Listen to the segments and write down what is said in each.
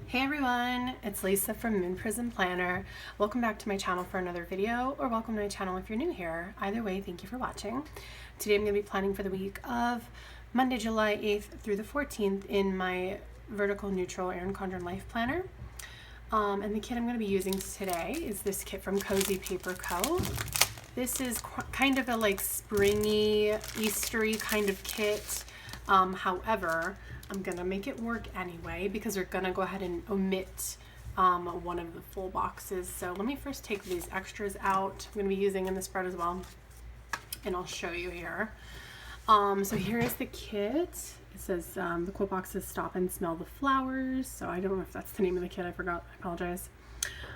Hey everyone, it's Lisa from Moon Prism Planner. Welcome back to my channel for another video, or welcome to my channel if you're new here. Either way, thank you for watching. Today I'm going to be planning for the week of Monday, July 8th through the 14th in my vertical neutral Erin Condren life planner. And the kit I'm going to be using today is this kit from Cozy Paper Co. This is kind of a like springy, Eastery kind of kit. However, I'm gonna make it work anyway because we're gonna go ahead and omit one of the full boxes. So let me first take these extras out. I'm gonna be using in the spread as well, and I'll show you here. So here is the kit. It says the quote box says "Stop and smell the flowers." So I don't know if that's the name of the kit. I forgot. I apologize.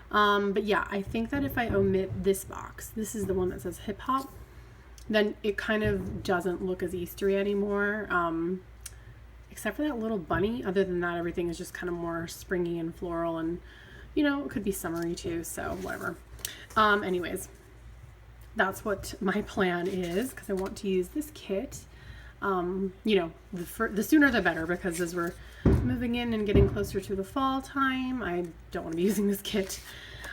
But yeah, I think that if I omit this box, this is the one that says hip hop, then it kind of doesn't look as Eastery anymore. Except for that little bunny. Other than that, everything is just kind of more springy and floral, and you know, it could be summery too, so whatever. Anyways, that's what my plan is because I want to use this kit. You know, the sooner the better, because as we're moving in and getting closer to the fall time, I don't want to be using this kit.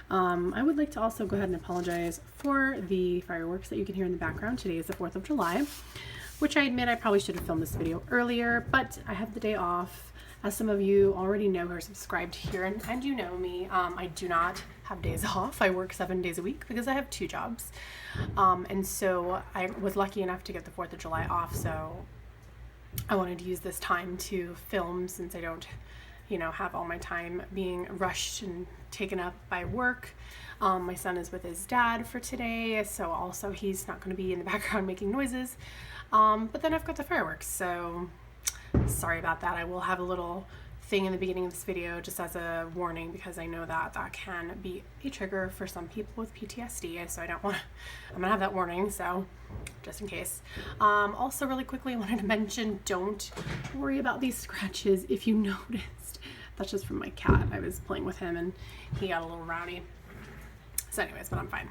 I would like to also go ahead and apologize for the fireworks that you can hear in the background. Today is the 4th of July. Which I admit I probably should have filmed this video earlier, but I have the day off. As some of you already know who are subscribed here, and you know me, I do not have days off. I work 7 days a week because I have 2 jobs. And so I was lucky enough to get the 4th of July off, so I wanted to use this time to film since I don't, you know, have all my time being rushed and taken up by work. My son is with his dad for today, so also he's not going to be in the background making noises. But then I've got the fireworks, so sorry about that. I will have a little thing in the beginning of this video just as a warning, because I know that that can be a trigger for some people with PTSD, so I'm gonna have that warning, so just in case. Also really quickly, I wanted to mention, don't worry about these scratches if you noticed. That's just from my cat. I was playing with him and he got a little rowdy. So anyways, but I'm fine.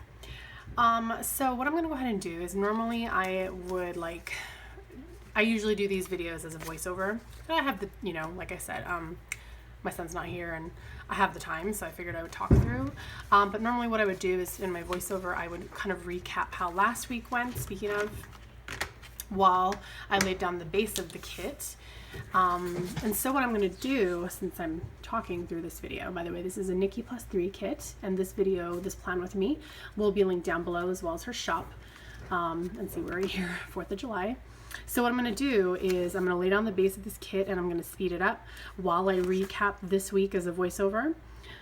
So what I'm going to go ahead and do is normally I usually do these videos as a voiceover. But I have the, you know, like I said, my son's not here and I have the time, so I figured I would talk through. But normally what I would do is in my voiceover, I would kind of recap how last week went, speaking of, while I laid down the base of the kit. And so what I'm going to do, since I'm talking through this video, by the way, this is a Nikki +3 kit, and this video, this plan with me, will be linked down below, as well as her shop. And see, we're already here, 4th of July. So what I'm going to do is I'm going to lay down the base of this kit and I'm going to speed it up while I recap this week as a voiceover,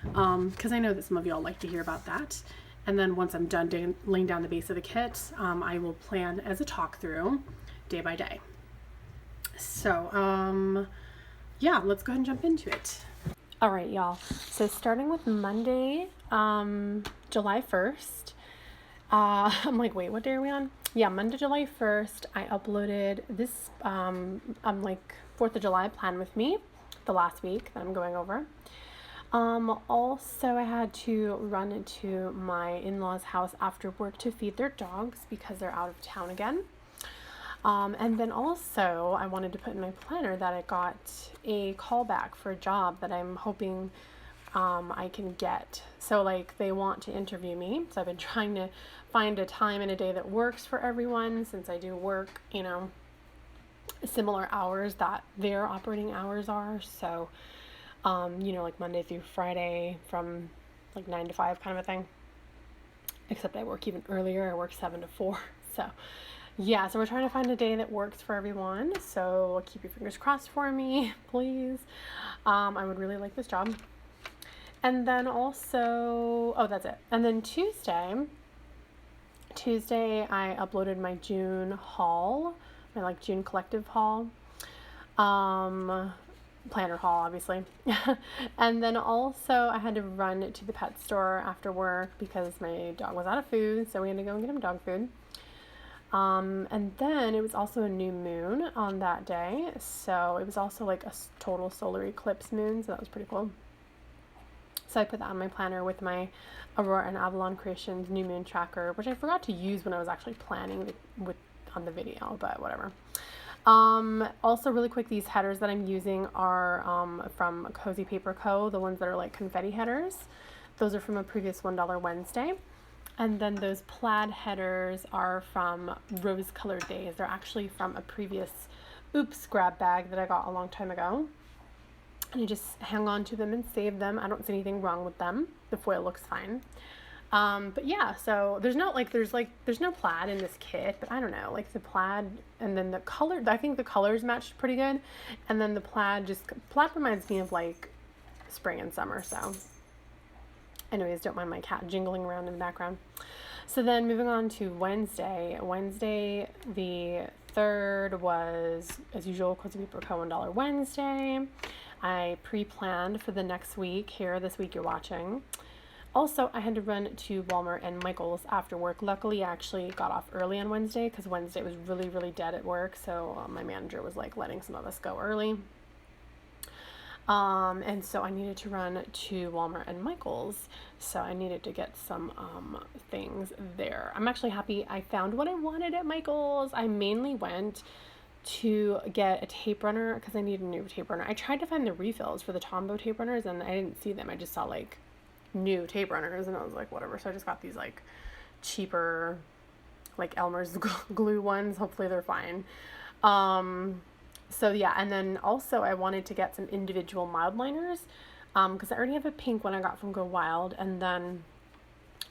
because I know that some of y'all like to hear about that. And then once I'm done laying down the base of the kit, I will plan as a talk through day by day. So, yeah, let's go ahead and jump into it. All right, y'all. So starting with Monday, July 1st, I'm like, wait, what day are we on? Yeah, Monday, July 1st, I uploaded this, like 4th of July plan with me, the last week that I'm going over. Also I had to run into my in-laws' house after work to feed their dogs because they're out of town again. And then also I wanted to put in my planner that I got a callback for a job that I'm hoping I can get. So like they want to interview me. So I've been trying to find a time and a day that works for everyone, since I do work, you know, similar hours that their operating hours are. So, you know, like Monday through Friday from like 9 to 5 kind of a thing. Except I work even earlier. I work 7 to 4. So yeah, so we're trying to find a day that works for everyone. So keep your fingers crossed for me, please. I would really like this job. And then also, oh, that's it. And then Tuesday, I uploaded my June haul, my like June collective haul, planner haul, obviously. And then also I had to run to the pet store after work because my dog was out of food. So we had to go and get him dog food. And then it was also a new moon on that day. So it was also like a total solar eclipse moon. So that was pretty cool. So I put that on my planner with my Aurora and Avalon Creations new moon tracker, which I forgot to use when I was actually planning on the video, but whatever. Also really quick, these headers that I'm using are from Cozy Paper Co., the ones that are like confetti headers. Those are from a previous $1 Wednesday. And then those plaid headers are from Rose Colored Days. They're actually from a previous Oops grab bag that I got a long time ago. And I just hang on to them and save them. I don't see anything wrong with them. The foil looks fine. But yeah, so there's no plaid in this kit, but I don't know, like the plaid and then the color, I think the colors matched pretty good. And then the plaid reminds me of like spring and summer. So anyways, don't mind my cat jingling around in the background. So then moving on to Wednesday the 3rd was, as usual, Cozy Paper Co. $1 Wednesday. I pre-planned for the next week here, this week you're watching. Also, I had to run to Walmart and Michael's after work. Luckily, I actually got off early on Wednesday because Wednesday was really, really dead at work. So my manager was like letting some of us go early. And so I needed to run to Walmart and Michael's. So I needed to get some things there. I'm actually happy I found what I wanted at Michael's. I mainly went to get a tape runner because I need a new tape runner. I tried to find the refills for the Tombow tape runners and I didn't see them. I just saw like new tape runners and I was like, whatever. So I just got these like cheaper, like Elmer's glue ones. Hopefully they're fine. So yeah, and then also I wanted to get some individual mild liners because I already have a pink one I got from Go Wild, and then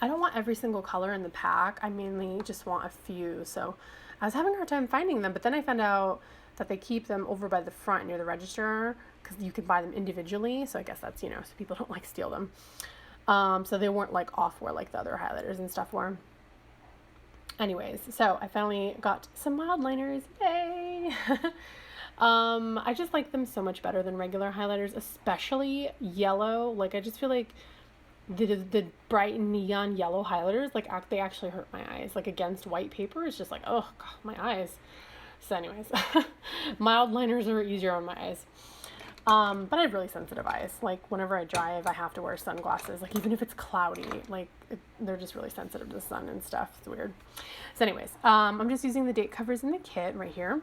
I don't want every single color in the pack. I mainly just want a few. So I was having a hard time finding them, but then I found out that they keep them over by the front near the register because you can buy them individually. So I guess that's, so people don't like steal them. So they weren't like off where like the other highlighters and stuff were. Anyways, so I finally got some mild liners. Yay! I just like them so much better than regular highlighters, especially yellow. Like I just feel like the bright neon yellow highlighters, like they actually hurt my eyes. Like against white paper, it's just like, oh God, my eyes. So anyways, mild liners are easier on my eyes. But I have really sensitive eyes. Like whenever I drive, I have to wear sunglasses. Like even if it's cloudy, like they're just really sensitive to the sun and stuff. It's weird. So anyways, I'm just using the date covers in the kit right here.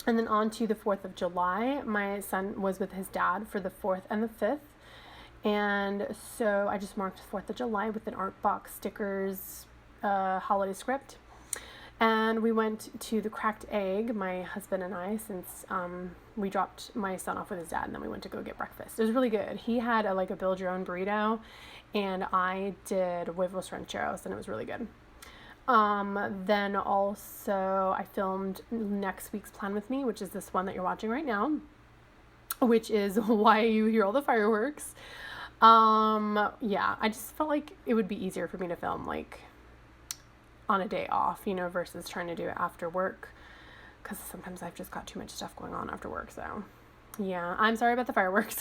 And then on to the 4th of July, my son was with his dad for the 4th and the 5th. And so I just marked 4th of July with an art box, stickers, holiday script. And we went to the Cracked Egg, my husband and I, since we dropped my son off with his dad, and then we went to go get breakfast. It was really good. He had a build your own burrito, and I did huevos rancheros, and it was really good. Then also I filmed next week's Plan With Me, which is this one that you're watching right now, which is why you hear all the fireworks. Yeah, I just felt like it would be easier for me to film like on a day off, versus trying to do it after work, because sometimes I've just got too much stuff going on after work. So yeah, I'm sorry about the fireworks.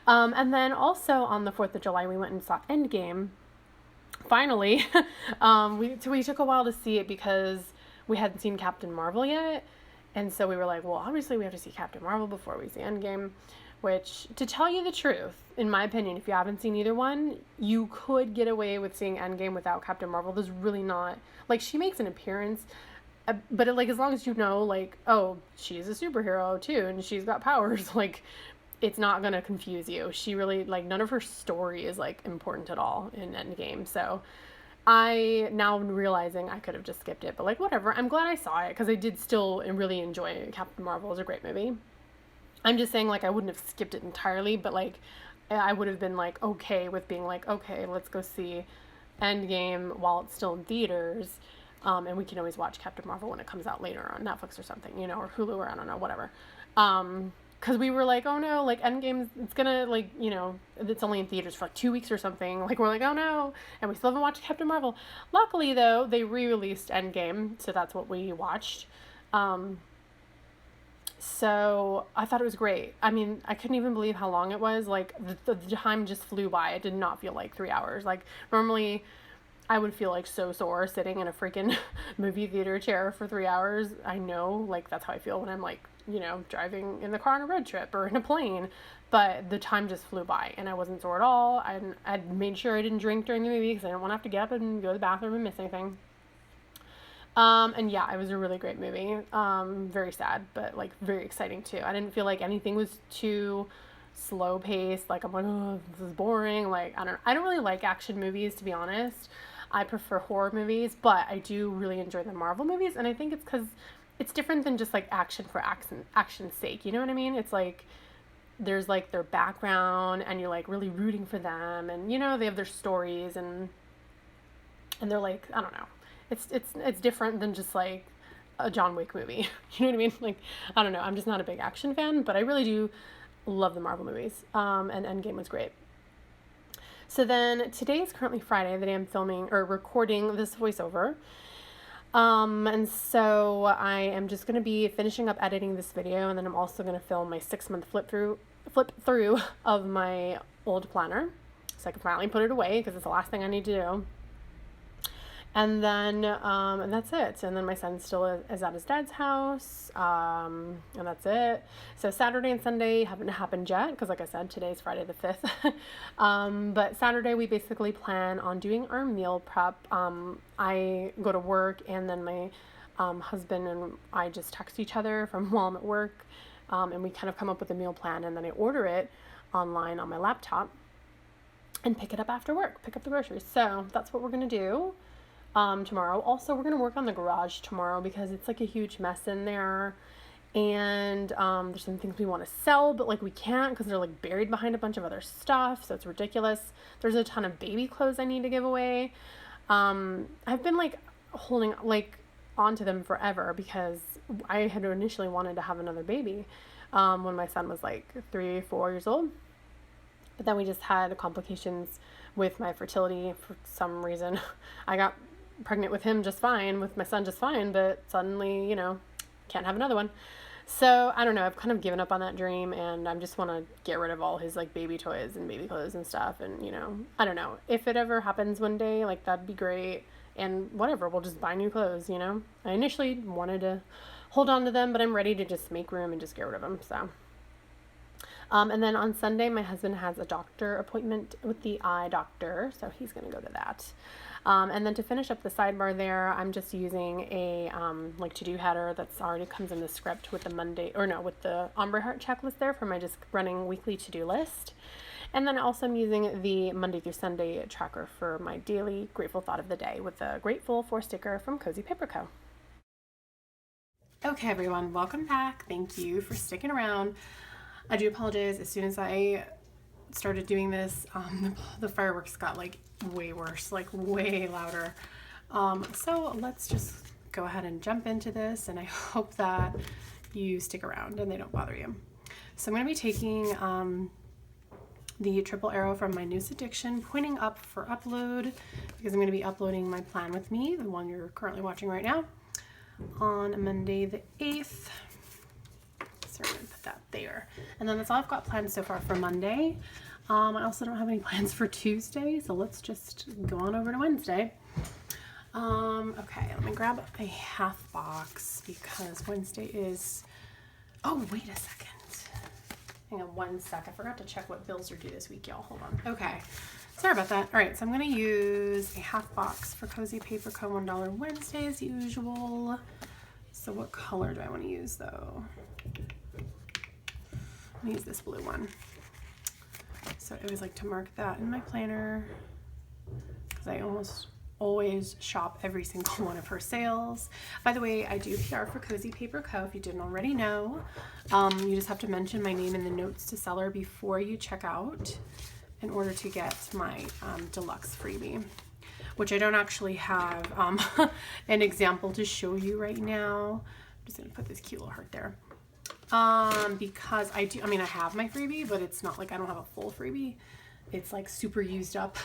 And then also on the 4th of July, we went and saw Endgame. Finally, we took a while to see it because we hadn't seen Captain Marvel yet. And so we were like, well, obviously we have to see Captain Marvel before we see Endgame, which, to tell you the truth, in my opinion, if you haven't seen either one, you could get away with seeing Endgame without Captain Marvel. There's really not, like, she makes an appearance, but as long as you know, like, oh, she's a superhero too, and she's got powers, like, it's not going to confuse you. She really, none of her story is, important at all in Endgame. So I now am realizing I could have just skipped it, but, whatever. I'm glad I saw it because I did still really enjoy Captain Marvel. It was a great movie. I'm just saying, I wouldn't have skipped it entirely, but, I would have been, okay with being okay, let's go see Endgame while it's still in theaters. And we can always watch Captain Marvel when it comes out later on Netflix or something, or Hulu, or I don't know, whatever. Because we were oh no, Endgame, it's gonna, it's only in theaters for 2 weeks or something. We're oh no, and we still haven't watched Captain Marvel. Luckily, though, they re-released Endgame, so that's what we watched. So I thought it was great. I mean, I couldn't even believe how long it was. The time just flew by. It did not feel like 3 hours. Normally I would feel so sore sitting in a freaking movie theater chair for 3 hours. I know, that's how I feel when I'm driving in the car on a road trip or in a plane, but the time just flew by and I wasn't sore at all. I made sure I didn't drink during the movie because I didn't want to have to get up and go to the bathroom and miss anything. And yeah, it was a really great movie. Very sad, but like very exciting too. I didn't feel like anything was too slow paced. Like I'm like, oh, this is boring. Like I don't really like action movies, to be honest. I prefer horror movies, but I do really enjoy the Marvel movies, and I think it's because it's different than just like action for action's sake. You know what I mean? It's like there's like their background, and you're like really rooting for them, and you know they have their stories, and they're like, I don't know, it's different than just like a John Wick movie. You know what I mean? Like I don't know, I'm just not a big action fan, but I really do love the Marvel movies. And Endgame was great. So then today is currently Friday, the day I'm filming or recording this voiceover. And so I am just going to be finishing up editing this video, and then I'm also going to film my 6-month flip through of my old planner, so I can finally put it away because it's the last thing I need to do. And then, and that's it. And then my son still is at his dad's house. And that's it. So Saturday and Sunday haven't happened yet, because like I said, today's Friday the 5th. But Saturday we basically plan on doing our meal prep. I go to work, and then my husband and I just text each other from while I'm at work. And we kind of come up with a meal plan, and then I order it online on my laptop and pick it up after work, pick up the groceries. So that's what we're going to do. Tomorrow. Also, we're going to work on the garage tomorrow because it's like a huge mess in there, and there's some things we want to sell, but like we can't because they're like buried behind a bunch of other stuff, so it's ridiculous. There's a ton of baby clothes I need to give away. I've been like holding like onto them forever because I had initially wanted to have another baby when my son was like 3-4 years old, but then we just had complications with my fertility for some reason. I got pregnant with him just fine, with my son just fine, but suddenly, you know, can't have another one. So I don't know, I've kind of given up on that dream, and I just want to get rid of all his like baby toys and baby clothes and stuff. And you know, I don't know, if it ever happens one day, like that'd be great, and whatever, we'll just buy new clothes, you know. I initially wanted to hold on to them, but I'm ready to just make room and just get rid of them. So and then on Sunday, my husband has a doctor appointment with the eye doctor, so he's going to go to that. And then to finish up the sidebar there, I'm just using a like to-do header that's already comes in the script with the with the Ombre Heart checklist there for my just running weekly to-do list. And then also I'm using the Monday through Sunday tracker for my daily grateful thought of the day with the Grateful For sticker from Cozy Paper Co. Okay, everyone, welcome back. Thank you for sticking around. I do apologize. As soon as I started doing this, the fireworks got like way worse, like way louder. So let's just go ahead and jump into this, and I hope that you stick around and they don't bother you. So I'm going to be taking the triple arrow from my noes addiction, pointing up for upload, because I'm going to be uploading my plan with me, the one you're currently watching right now, on Monday the 8th. So I'm going to put that there. And then that's all I've got planned so far for Monday. I also don't have any plans for Tuesday, so let's just go on over to Wednesday. Okay, let me grab a half box because Wednesday is... Oh, wait a second. Hang on one sec. I forgot to check what bills are due this week, y'all. Hold on. Okay. Sorry about that. All right, so I'm going to use a half box for Cozy Paper Co. $1 Wednesday as usual. So what color do I want to use, though? I'm going to use this blue one. So I always like to mark that in my planner because I almost always shop every single one of her sales. By the way, I do PR for Cozy Paper Co. if you didn't already know. You just have to mention my name in the notes to seller before you check out in order to get my deluxe freebie, which I don't actually have an example to show you right now. I'm just gonna put this cute little heart there. Because I have my freebie, but it's not like I don't have a full freebie. It's like super used up.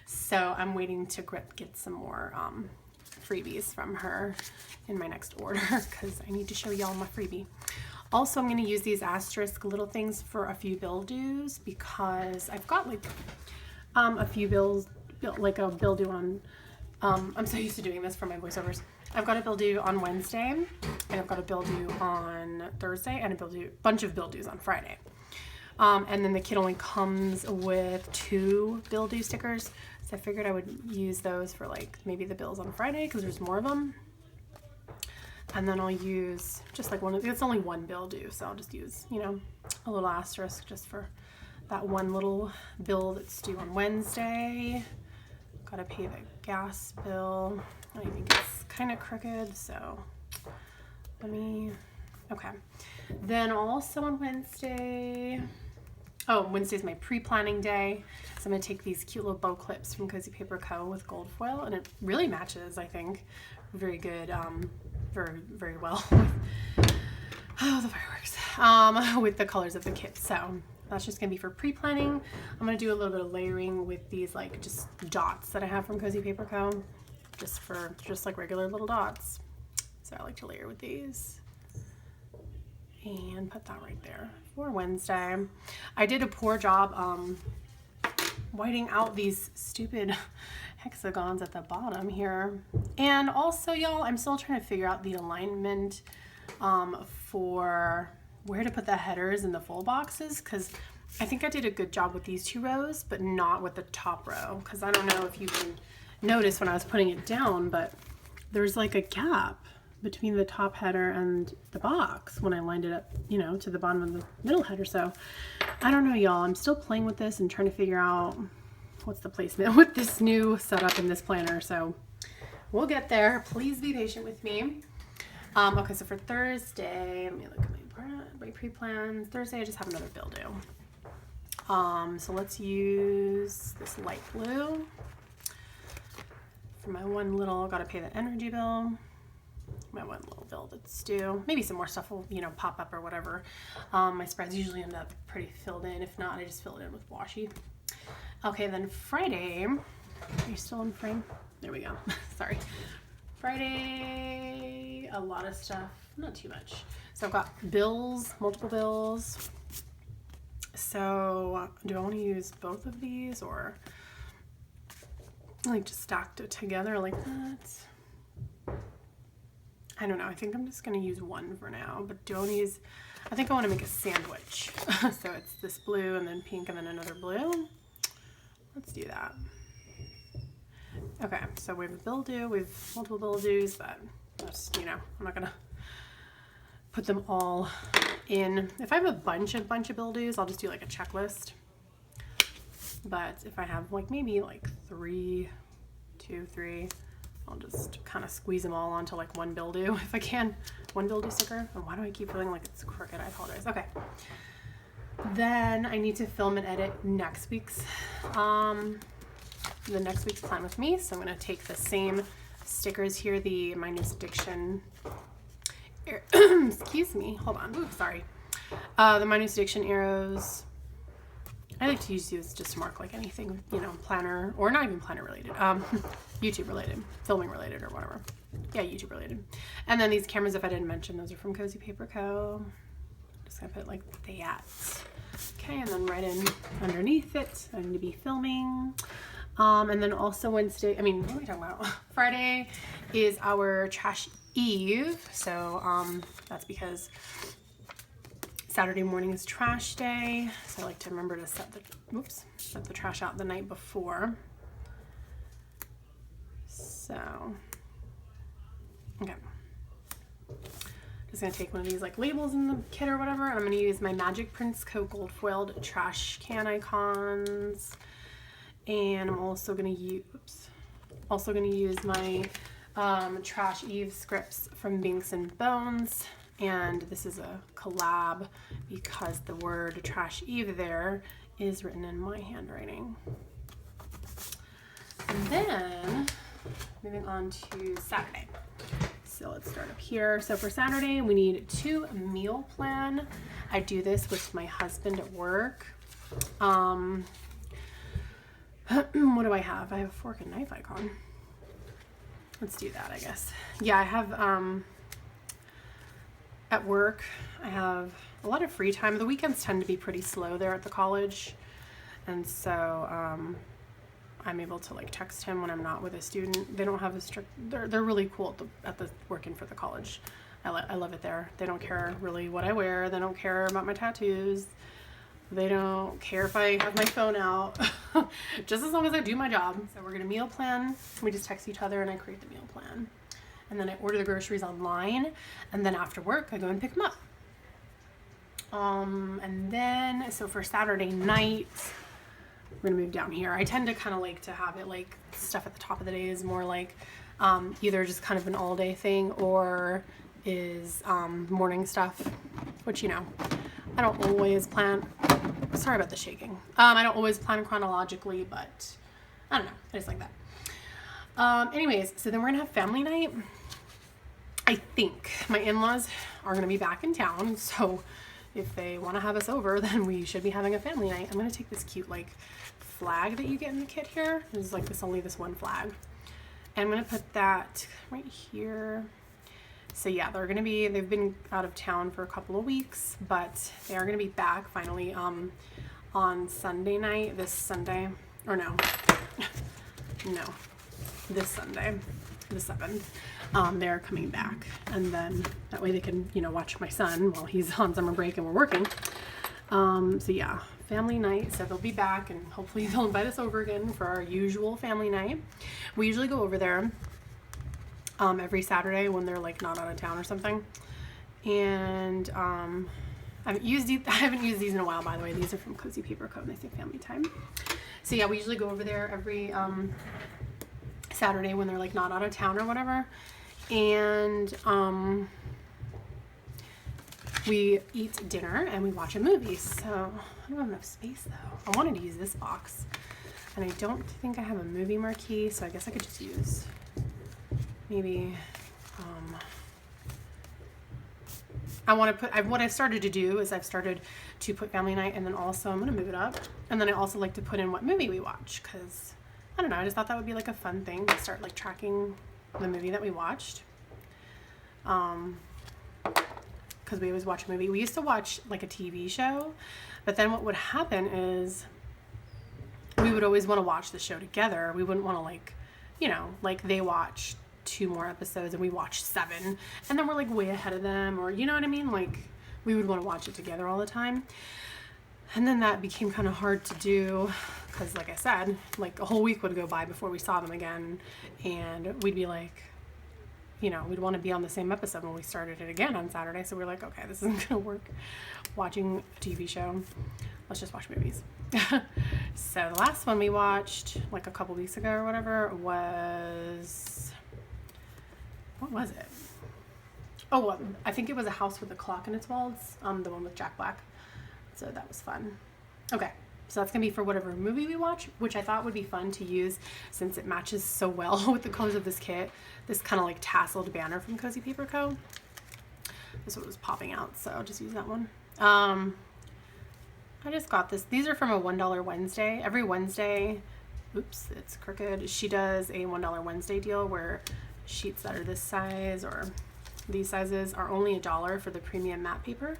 So I'm waiting to get some more freebies from her in my next order because I need to show y'all my freebie. Also, I'm going to use these asterisk little things for a few bill dues because I've got like a few bills, like a bill due on, I'm so used to doing this for my voiceovers. I've got a bill due on Wednesday, and I've got a bill due on Thursday, and a bunch of bill dues on Friday. And then the kit only comes with 2 bill due stickers, so I figured I would use those for like maybe the bills on Friday because there's more of them. And then I'll use just like it's only one bill due, so I'll just use, you know, a little asterisk just for that one little bill that's due on Wednesday. Gotta pay the gas bill. I think it's kind of crooked, so okay. Then also on Wednesday, Wednesday's my pre-planning day. So I'm gonna take these cute little bow clips from Cozy Paper Co. with gold foil, and it really matches, I think, very good, very, very well with, the fireworks, with the colors of the kit. So that's just gonna be for pre-planning. I'm gonna do a little bit of layering with these like just dots that I have from Cozy Paper Co. Just like regular little dots. So I like to layer with these. And put that right there for Wednesday. I did a poor job whiting out these stupid hexagons at the bottom here. And also, y'all, I'm still trying to figure out the alignment for where to put the headers in the full boxes, because I think I did a good job with these 2 rows, but not with the top row, because I don't know if you can notice when I was putting it down, but there's like a gap between the top header and the box when I lined it up, you know, to the bottom of the middle header. So I don't know, y'all. I'm still playing with this and trying to figure out what's the placement with this new setup in this planner. So we'll get there. Please be patient with me. Okay, so for Thursday, let me look at my pre-plan. Thursday, I just have another bill due. So let's use this light blue for my one little, gotta pay the energy bill. My one little bill that's due. Maybe some more stuff will, you know, pop up or whatever. My spreads usually end up pretty filled in. If not, I just fill it in with washi. Okay, then Friday. Are you still in frame? There we go. Sorry. Friday, a lot of stuff. Not too much. So I've got bills, multiple bills. So do I want to use both of these or like just stacked it together like that? I don't know. I think I'm just going to use one for now, but do I want to use, I think I want to make a sandwich. So it's this blue and then pink and then another blue. Let's do that. Okay, so we have a bill due, we have multiple bill dues, but just, you know, I'm not going to put them all in. If I have a bunch of bill dues, I'll just do like a checklist. But if I have like maybe like 3, I'll just kind of squeeze them all onto like one bill due if I can. One bill due sticker. And why do I keep feeling like it's crooked? I apologize. Okay. Then I need to film and edit next week's plan with me. So I'm going to take the same stickers here, my Noes Addiction, excuse me, hold on. Ooh, sorry. The My Noes Addiction arrows. I like to use these just to mark like anything, you know, planner, or not even planner related, YouTube related, filming related or whatever. Yeah, YouTube related. And then these cameras, if I didn't mention, those are from Cozy Paper Co. Just gonna put like that. Okay, and then right in underneath it, I need to be filming. And then also Wednesday, what are we talking about? Friday is our trash eve. So that's because Saturday morning is trash day, so I like to remember to set the trash out the night before. So, okay. Just gonna take one of these like labels in the kit or whatever, and I'm gonna use my Magic Prints Co. gold foiled trash can icons, and I'm also gonna use my Trash Eve scripts from Binks and Bones. And this is a collab because the word Trash Eve there is written in my handwriting. And then moving on to Saturday. So let's start up here. So for Saturday, we need 2 meal plan. I do this with my husband at work. What do I have? I have a fork and knife icon. Let's do that, I guess. Yeah, I have, at work, I have a lot of free time. The weekends tend to be pretty slow there at the college. And so I'm able to like text him when I'm not with a student. They don't have a strict, they're really cool at the working for the college. I love it there. They don't care really what I wear. They don't care about my tattoos. They don't care if I have my phone out, just as long as I do my job. So we're gonna meal plan. We just text each other and I create the meal plan. and then I order the groceries online, and then after work I go and pick them up. And then, so for Saturday night, we're gonna move down here. I tend to kind of like to have it like stuff at the top of the day is more like either just kind of an all day thing or is morning stuff, which, you know, I don't always plan. Sorry about the shaking. I don't always plan chronologically, but I don't know. I just like that. Anyways, so then we're gonna have family night. I think my in-laws are gonna be back in town, so if they want to have us over, then we should be having a family night. I'm gonna take this cute like flag that you get in the kit here. There's like only this one flag. And I'm gonna put that right here. So yeah, they've been out of town for a couple of weeks, but they are gonna be back finally on Sunday night, this Sunday, or no, this Sunday, the 7th. They're coming back, and then that way they can, you know, watch my son while he's on summer break and we're working. So yeah, family night. So they'll be back, and hopefully they'll invite us over again for our usual family night. We usually go over there every Saturday when they're like not out of town or something. And I haven't used these in a while, by the way. These are from Cozy Paper Co. and they say family time. So yeah, we usually go over there every Saturday when they're like not out of town or whatever. And we eat dinner and we watch a movie. So I don't have enough space though. I wanted to use this box, and I don't think I have a movie marquee, so I guess I could just use maybe what I've started to do is I've started to put family night, and then also I'm gonna move it up, and then I also like to put in what movie we watch, because I don't know, I just thought that would be like a fun thing to start like tracking the movie that we watched. Because we always watch a movie. We used to watch like a TV show, but then what would happen is we would always want to watch the show together. We wouldn't want to like, you know, like they watch 2 more episodes and we watch 7, and then we're like way ahead of them, or you know what I mean? Like we would want to watch it together all the time. And then that became kind of hard to do because, like I said, like a whole week would go by before we saw them again, and we'd be like, you know, we'd want to be on the same episode when we started it again on Saturday. So we're like, okay, this isn't gonna work watching a TV show. Let's just watch movies. So the last one we watched like a couple weeks ago or whatever was, what was it? Oh, well, I think it was A House with a Clock in Its Walls, the one with Jack Black. So that was fun. Okay, so that's gonna be for whatever movie we watch, which I thought would be fun to use since it matches so well with the colors of this kit. This kind of like tasseled banner from Cozy Paper Co. This one was popping out, so I'll just use that one. I just got this. These are from a $1 Wednesday. Every Wednesday, oops, it's crooked. She does a $1 Wednesday deal where sheets that are this size or these sizes are only $1 for the premium matte paper,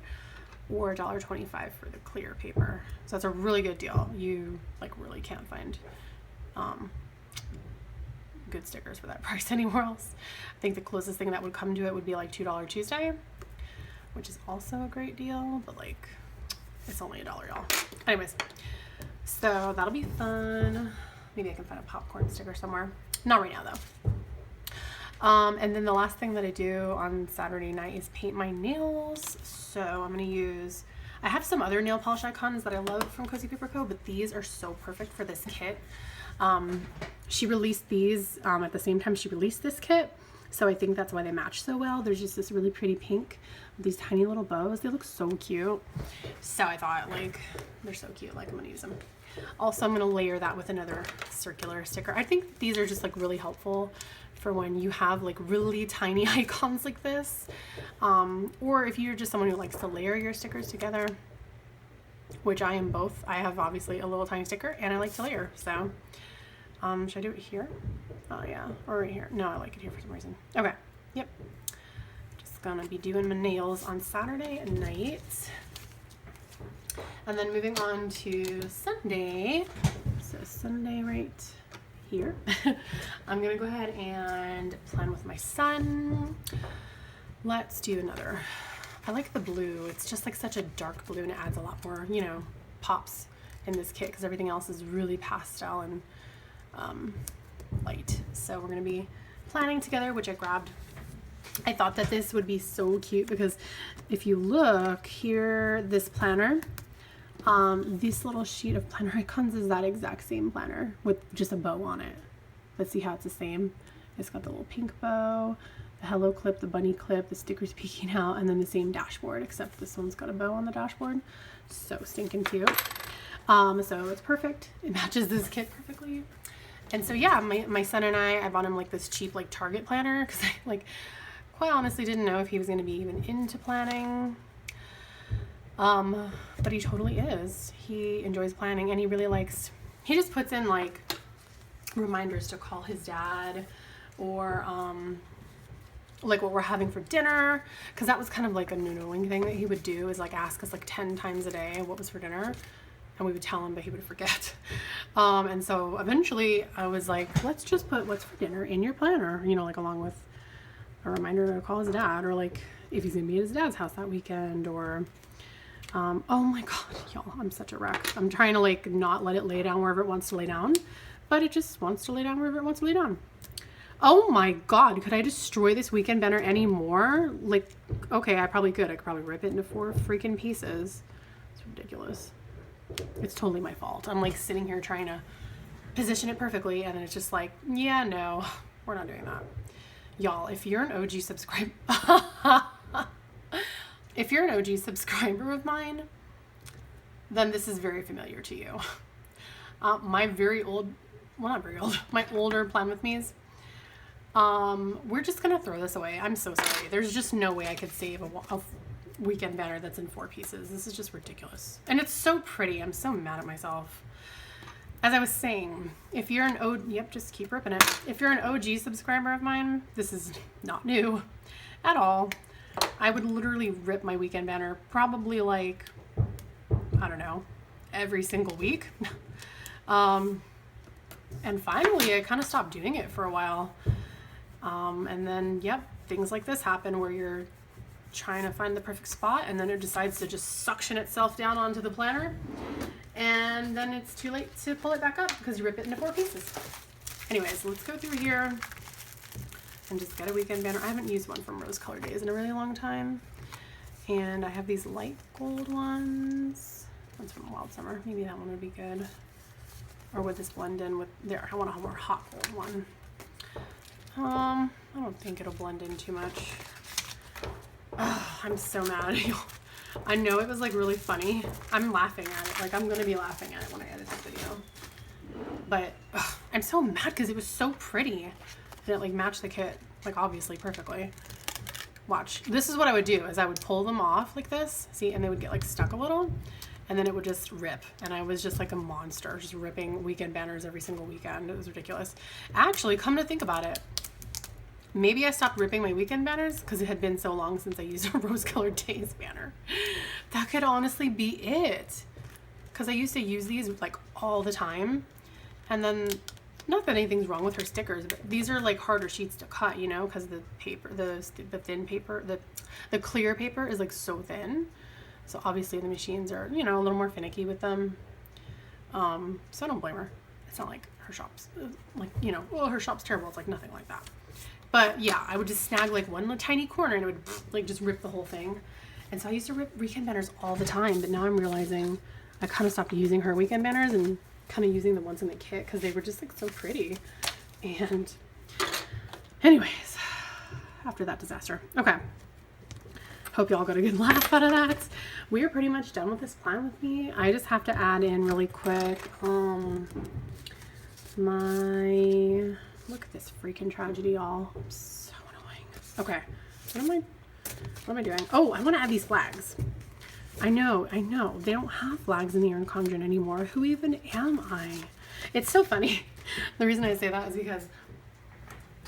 or $1.25 for the clear paper. So that's a really good deal. You like really can't find good stickers for that price anywhere else. I think the closest thing that would come to it would be like $2 Tuesday, which is also a great deal, but like it's only $1, y'all. Anyways, so that'll be fun. Maybe I can find a popcorn sticker somewhere. Not right now though. And then the last thing that I do on Saturday night is paint my nails. So I'm going to use, I have some other nail polish icons that I love from Cozy Paper Co, but these are so perfect for this kit. She released these at the same time she released this kit, so I think that's why they match so well. There's just this really pretty pink with these tiny little bows. They look so cute. So I thought, like, they're so cute, like I'm gonna use them. Also, I'm gonna layer that with another circular sticker. I think these are just like really helpful for when you have like really tiny icons like this, or if you're just someone who likes to layer your stickers together, which I am both. I have obviously a little tiny sticker and I like to layer. So should I do it here? Oh yeah, or right here. No, I like it here for some reason. Okay, yep. Just gonna be doing my nails on Saturday night. And then moving on to Sunday. So Sunday right here. I'm gonna go ahead and plan with my son. Let's do another. I like the blue. It's just like such a dark blue and it adds a lot more, you know, pops in this kit because everything else is really pastel and light. So we're gonna be planning together, which I grabbed I thought that this would be so cute because if you look here, this planner, this little sheet of planner icons is that exact same planner with just a bow on it. Let's see how it's the same. It's got the little pink bow, the hello clip, the bunny clip, the stickers peeking out, and then the same dashboard, except this one's got a bow on the dashboard. So stinking cute. So it's perfect. It matches this kit perfectly. And so yeah, my son and I bought him like this cheap like Target planner because I like quite honestly didn't know if he was going to be even into planning. But he totally is. He enjoys planning, and he really likes, he just puts in like reminders to call his dad, or like what we're having for dinner, because that was kind of like a knowing thing that he would do, is like ask us like 10 times a day what was for dinner, and we would tell him, but he would forget. And so eventually I was like, let's just put what's for dinner in your planner, you know, like along with a reminder to call his dad, or like if he's gonna be at his dad's house that weekend, or oh my god, y'all, I'm such a wreck. I'm trying to like not let it lay down wherever it wants to lay down, but it just wants to lay down wherever it wants to lay down. Oh my god, could I destroy this weekend banner anymore? Like, okay, I probably could. I could probably rip it into 4 freaking pieces. It's ridiculous. It's totally my fault. I'm like sitting here trying to position it perfectly, and it's just like, yeah, no, we're not doing that. Y'all, if you're an OG subscriber, if you're an OG subscriber of mine, then this is very familiar to you. My very old, well, not very old, my older Plan With Me's, we're just gonna throw this away. I'm so sorry. There's just no way I could save a weekend banner that's in 4 pieces. This is just ridiculous. And it's so pretty. I'm so mad at myself. As I was saying, if you're an OG, yep, just keep ripping it. If you're an OG subscriber of mine, this is not new at all. I would literally rip my weekend banner probably like, I don't know, every single week. And finally I kind of stopped doing it for a while. And then, yep, things like this happen where you're trying to find the perfect spot, and then it decides to just suction itself down onto the planner, and then it's too late to pull it back up because you rip it into 4 pieces. Anyways, let's go through here and just get a weekend banner. I haven't used one from Rose Color Days in a really long time, and I have these light gold ones. One's from Wild Summer. Maybe that one would be good. Or would this blend in with, there, I want a more hot gold one. I don't think it'll blend in too much. Oh, I'm so mad at you. I know it was like really funny. I'm laughing at it. Like, I'm gonna be laughing at it when I edit this video. But I'm so mad because it was so pretty. And it like matched the kit, like obviously perfectly. Watch. This is what I would do, is I would pull them off like this. See, and they would get like stuck a little. And then it would just rip. And I was just like a monster, just ripping weekend banners every single weekend. It was ridiculous. Actually, come to think about it, maybe I stopped ripping my weekend banners because it had been so long since I used a Rose Colored Days banner. That could honestly be it. Because I used to use these like all the time. And then, not that anything's wrong with her stickers, but these are like harder sheets to cut, you know, because the paper, the thin paper, the clear paper is like so thin. So obviously the machines are, you know, a little more finicky with them. So I don't blame her. It's not like her shop's like, you know, well, her shop's terrible. It's like nothing like that. But yeah, I would just snag like one little tiny corner and it would like just rip the whole thing. And so I used to rip weekend banners all the time, but now I'm realizing I kind of stopped using her weekend banners and kind of using the ones in the kit because they were just like so pretty. And anyways, after that disaster. Okay. Hope y'all got a good laugh out of that. We are pretty much done with this Plan With Me. I just have to add in really quick, look at this freaking tragedy, y'all. I'm so annoying. Okay, what am I doing? Oh, I want to add these flags. I know. They don't have flags in the Erin Condren anymore. Who even am I? It's so funny. The reason I say that is because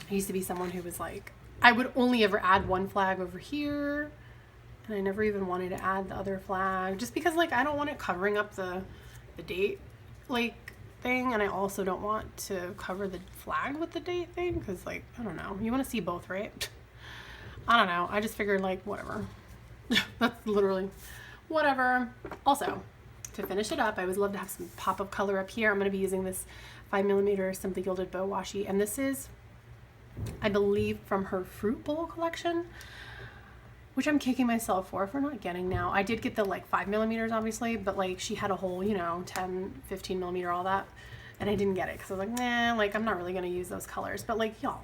I used to be someone who was like, I would only ever add one flag over here, and I never even wanted to add the other flag, just because like I don't want it covering up the date like thing, and I also don't want to cover the flag with the date thing, because like, I don't know, you want to see both, right? I don't know, I just figured like whatever. That's literally whatever. Also, to finish it up, I always love to have some pop of color up here. I'm going to be using this 5mm Simply Gilded bow washi, and this is I believe from her fruit bowl collection, which I'm kicking myself for not getting now. I did get the like 5mm obviously, but like she had a whole, you know, 10, 15mm, all that. And I didn't get it because I was like, nah, like I'm not really going to use those colors. But like, y'all,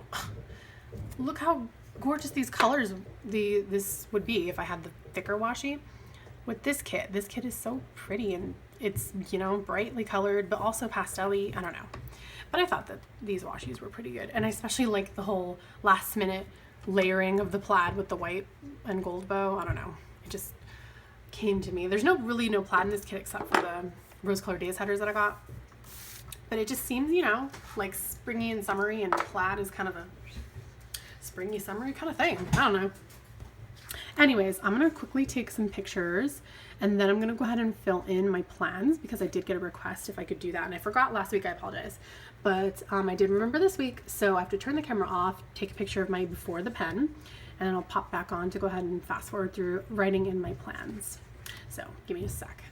look how gorgeous these colors this would be if I had the thicker washi with this kit. This kit is so pretty, and it's, you know, brightly colored, but also pastel-y. I don't know. But I thought that these washies were pretty good. And I especially like the whole last minute layering of the plaid with the white and gold bow. I don't know. It just came to me. There's really no plaid in this kit except for the rose colored days headers that I got. But it just seems, you know, like springy and summery, and plaid is kind of a springy, summery kind of thing. I don't know. Anyways, I'm going to quickly take some pictures, and then I'm going to go ahead and fill in my plans because I did get a request if I could do that. And I forgot last week, I apologize. But I did remember this week, so I have to turn the camera off, take a picture of my before the pen, and then I'll pop back on to go ahead and fast forward through writing in my plans. So give me a sec.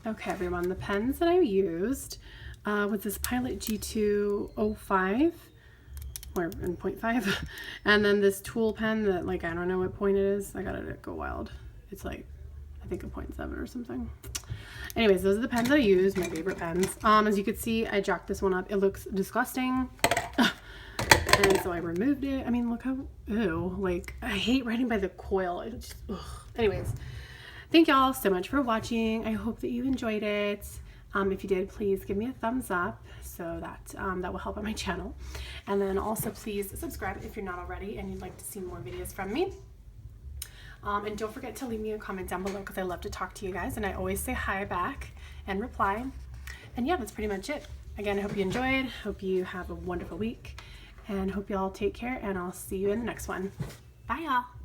Okay, everyone, the pens that I used was this Pilot G205 or in 0.5, and then this Tool pen that, like, I don't know what point it is. I got it at Go Wild. It's like, I think a 0.7 or something. Anyways, those are the pens that I use, my favorite pens. As you can see, I jacked this one up. It looks disgusting. And so I removed it. I mean, look how, ew, like, I hate writing by the coil. It just, ugh. Anyways, thank y'all so much for watching. I hope that you enjoyed it. If you did, please give me a thumbs up so that that will help on my channel. And then also please subscribe if you're not already and you'd like to see more videos from me. And don't forget to leave me a comment down below because I love to talk to you guys and I always say hi back and reply. And yeah, that's pretty much it. Again, I hope you enjoyed. Hope you have a wonderful week and hope y'all take care, and I'll see you in the next one. Bye y'all.